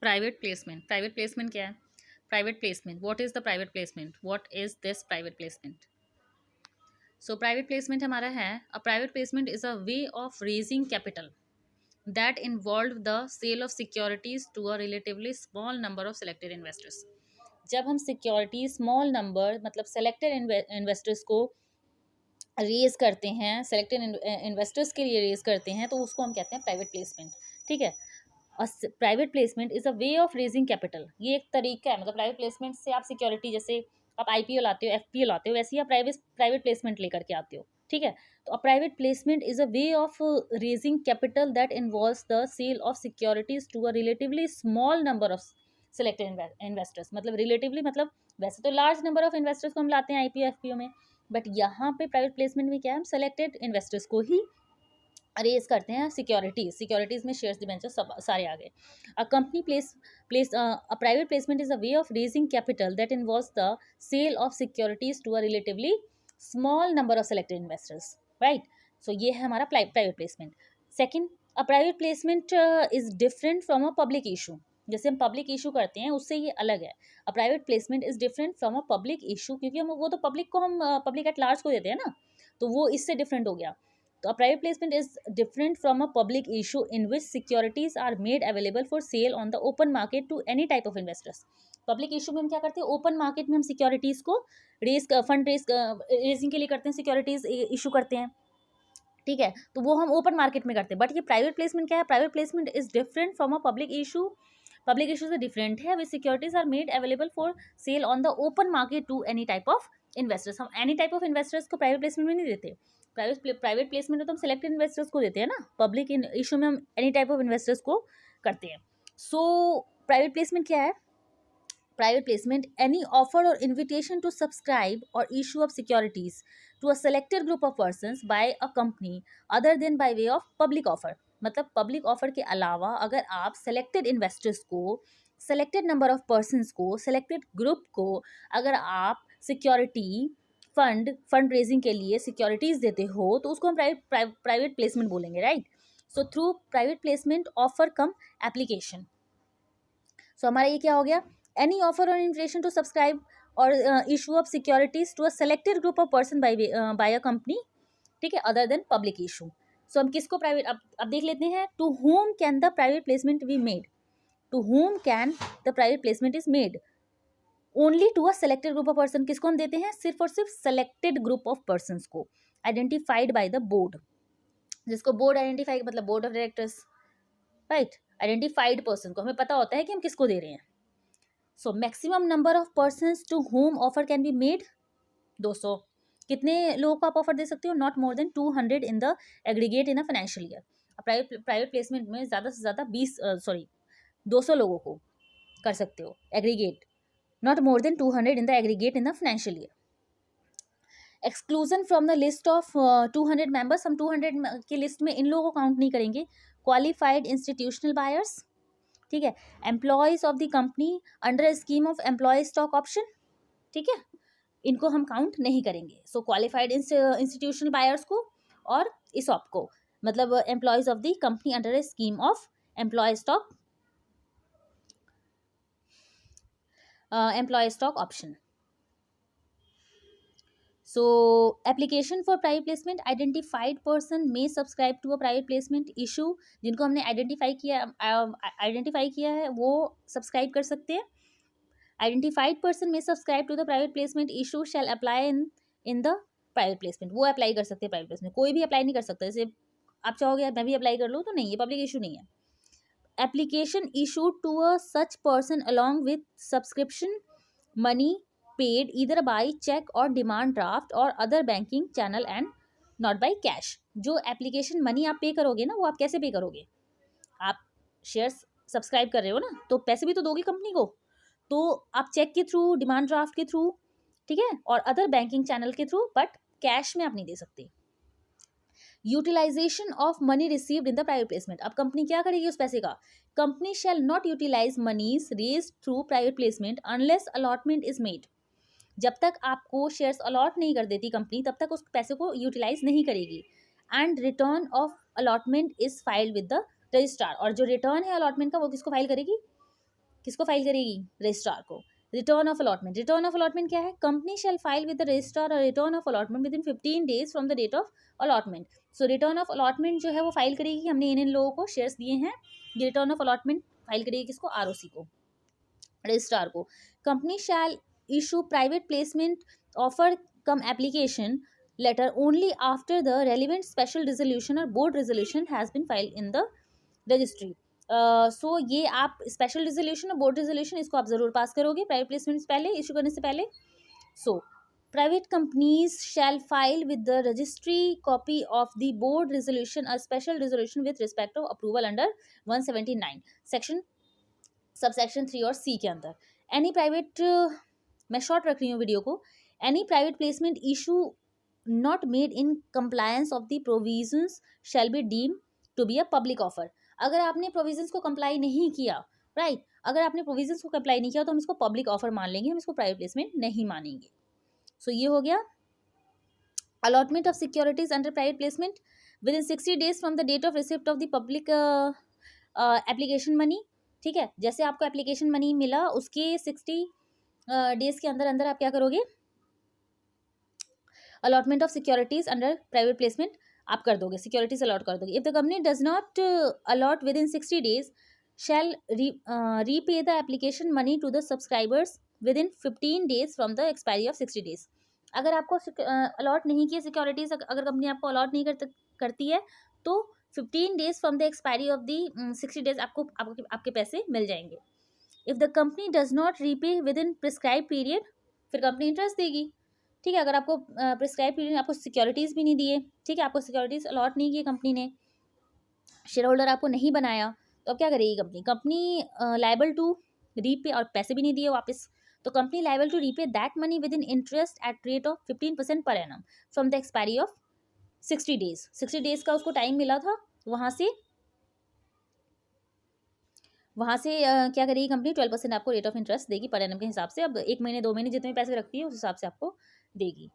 Private placement, private placement क्या है? Private placement, what is the private placement, what is this private placement? So private placement हमारा है, अ private placement is a way of raising capital that involved the sale of securities to a relatively small number of selected investors. जब हम security small number मतलब selected investors को raise करते हैं, selected investors के लिए रेज करते हैं, तो उसको हम कहते हैं प्राइवेट प्लेसमेंट। ठीक है। Private placement is a way of raising capital, ये एक तरीका है। मतलब प्राइवेट प्लेसमेंट से आप सिक्योरिटी, जैसे आप आईपीओ लाते हो, एफपीओ लाते हो, वैसे ही आप प्राइवेट प्लेसमेंट लेकर के आते हो। ठीक है। तो a private placement is a way of raising capital that involves the sale of securities to a relatively small number of selected investors. मतलब रिलेटिवली, मतलब वैसे तो लार्ज नंबर ऑफ इन्वेस्टर्स को हम लाते हैं आईपीओ एफपीओ में, बट यहाँ पे प्राइवेट प्लेसमेंट में क्या है, हम सेलेक्टेड इन्वेस्टर्स को ही रेज करते हैं। सिक्योरिटीज में शेयर्स डिबेंचर सब सारे आ गए। A company places a private placement is a way of raising capital that involves the sale of securities to a relatively small number of selected investors, right. So ये है हमारा private placement. Second, a private placement is different from a public issue. जैसे हम public issue करते हैं, उससे ये अलग है। अ private placement is different from a public issue, क्योंकि हम वो तो पब्लिक को, हम पब्लिक एट लार्ज को देते हैं ना, तो वो इससे डिफरेंट हो गया। तो a private placement is different from a public issue in which securities are made available for sale on the open market to any type of investors. Public issue में हम क्या करते हैं, ओपन मार्केट में हम सिक्योरिटीज को fund raising के लिए करते हैं, सिक्योरिटीज इशू करते हैं। ठीक है, तो वो हम ओपन मार्केट में करते हैं। बट ये प्राइवेट प्लेसमेंट क्या है, private placement is different from a public issue. Public issue से डिफरेंट है, which securities are made available for sale on the open market to any type of investors. हम any type of investors को private placement में नहीं देते। Private placement में तो हम सेलेक्टेड इन्वेस्टर्स को देते हैं ना, पब्लिक इशू में हम एनी टाइप ऑफ इन्वेस्टर्स को करते हैं। सो प्राइवेट प्लेसमेंट क्या है? Private placement, any offer or invitation to subscribe or issue of securities to a selected group of persons by a company other than by way of public offer. मतलब public offer के अलावा अगर आप selected investors को, selected number of persons को, selected group को अगर आप सिक्योरिटी फंड रेजिंग के लिए सिक्योरिटीज देते हो, तो उसको हम प्राइवेट प्लेसमेंट बोलेंगे, right. So through private placement offer cum application. So हमारा ये क्या हो गया, any offer or invitation to subscribe or issue of securities to a selected group of person by a company, ठीक है, other than public issue. So हम किसको private, अब देख लेते हैं, to whom can the private placement be made, to whom can the private placement is made, only to a selected group of person। किसको हम देते हैं, सिर्फ और सिर्फ selected group of persons को, identified by the board, जिसको board identify, मतलब board of directors, right. Identified person को हमें पता होता है कि हम किसको दे रहे हैं। So maximum number of persons to whom offer can be made 200। कितने लोगों को आप ऑफर दे सकते हो, not more than 200 in the aggregate in a financial year. Private placement में ज़्यादा से ज़्यादा 200 लोगों को कर सकते हो aggregate, not more than 200 in the aggregate in the financial year. Exclusion from the list of 200 members, हम 200 की लिस्ट में इन लोगों को काउंट नहीं करेंगे। क्वालिफाइड इंस्टीट्यूशनल बायर्स, ठीक है। Employees of the company under scheme of employee stock option, ठीक है, इनको हम काउंट नहीं करेंगे। सो क्वालिफाइड इंस्टीट्यूशनल बायर्स को और इसॉप को, मतलब employees of the company under scheme of employee stock option. So application for private placement, identified person may subscribe to a private placement issue। जिनको हमने आइडेंटिफाई किया है वो सब्सक्राइब कर सकते हैं। Identified person may subscribe to the private placement issue shall apply in the private placement। वो apply कर सकते हैं प्राइवेट प्लेसमेंट, कोई भी अप्लाई नहीं कर सकता। जैसे आप चाहोगे मैं भी अप्लाई कर लूँ, तो नहीं, ये पब्लिक इशू नहीं है। Application issued to a such person along with subscription money paid either by check or demand draft or other banking channel and not by cash। जो एप्लीकेशन मनी आप पे करोगे ना, वो आप कैसे पे करोगे, आप शेयर्स सब्सक्राइब कर रहे हो ना, तो पैसे भी तो दोगे कंपनी को, तो आप चेक के थ्रू, डिमांड ड्राफ्ट के थ्रू, ठीक है, और अदर बैंकिंग चैनल के थ्रू, बट कैश में आप नहीं दे सकते। Utilisation of money received in the private placement, अब कंपनी क्या करेगी उस पैसे का, company shall not utilise moneys raise through private placement unless allotment is made. जब तक आपको शेयर्स अलॉट नहीं कर देती कंपनी, तब तक उस पैसे को यूटिलाइज नहीं करेगी। And return of allotment is filed with the registrar, और जो रिटर्न है अलॉटमेंट का वो किसको फाइल करेगी, किसको फाइल करेगी? रजिस्ट्रार को। Return of allotment, return of allotment क्या है? Company shall file with the registrar return of allotment with in 15 days from the date of allotment. So return of allotment जो है वो फाइल करेगी कि हमने इन लोगों को शेयर्स दिए हैं, ये रिटर्न ऑफ अलॉटमेंट फाइल करेगी किसको? आरओसी को, रजिस्ट्रार को। Company shall issue private placement offer cum application letter only after the relevant special resolution or board resolution has been filed in the registry. So ये आप special resolution और board resolution इसको आप जरूर पास करोगे private placement से पहले, issue करने से पहले. सो private companies shall file with the registry copy of the board resolution or special resolution with respect of approval under 179 section subsection 3 और सी के अंदर. एनी प्राइवेट, मैं शॉर्ट रख रही हूँ वीडियो को, any private placement issue not made in compliance of the provisions shall be deem to be a public offer. अगर आपने प्रोविजंस को कंप्लाई नहीं किया, राइट, अगर आपने प्रोविजंस को कंप्लाई नहीं किया तो हम इसको पब्लिक ऑफर मान लेंगे, हम इसको प्राइवेट प्लेसमेंट नहीं मानेंगे. सो ये हो गया allotment of securities under private placement with in 60 days from the date of receipt of the public application money. ठीक है, जैसे आपको एप्लीकेशन मनी मिला उसके 60 days के अंदर अंदर आप क्या करोगे? Allotment of securities under private placement आप कर दोगे, सिक्योरिटीज अलॉट कर दोगे. If the company does not allot with in 60 days shall repay the application money to the subscribers with in 15 days from the expiry of 60 days. अगर आपको allot नहीं किया securities, अगर कंपनी आपको अलॉट नहीं करती है तो 15 days from the expiry of the 60 days आपके पैसे मिल जाएंगे. If the company does not repay with in prescribe period, फिर कंपनी इंटरेस्ट देगी. ठीक है, अगर आपको प्रिस्क्राइब पीरियड आपको सिक्योरिटीज़ भी नहीं दिए, ठीक है, आपको सिक्योरिटीज़ अलॉट नहीं की कंपनी ने, शेयर होल्डर आपको नहीं बनाया, तो अब क्या करेगी company? Company liable to repay, और पैसे भी नहीं दिए वापस, तो company liable to repay that money within interest at rate of 15% per annum from the expiry of 60 days. 60 days का उसको टाइम मिला था, वहाँ से क्या करेगी कंपनी? 12% आपको रेट ऑफ इंटरेस्ट देगी पर एनम के हिसाब से. अब 1 महीने 2 महीने जितने पैसे रखती है उस हिसाब से आपको देगी.